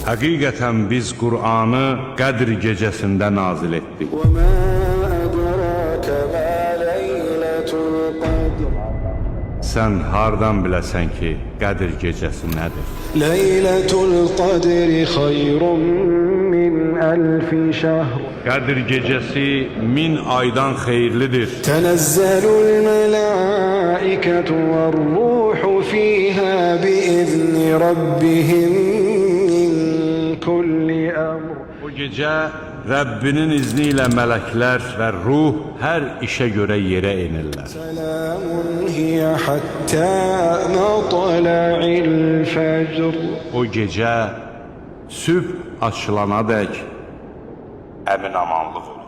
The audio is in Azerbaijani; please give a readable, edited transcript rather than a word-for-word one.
Həqiqətən biz Qur'anı Qədr gecəsində nazil etdik. وما أدراك ما ليلة القدر Sən hardan biləsən ki, Qədr gecəsi nədir? ليلة القدر خير من ألف شهر Qədr gecəsi 1000 aydan xeyirlidir. تنزل الملائكة والروح فيها بإذن ربهم من كل أمر Bu gecə Rəbbinin izni ilə mələklər və ruh hər işə görə yerə enirlər. سلام هي حتى مطلع الفجر O gecə sübh açılana dək əmin-amanlıq olur.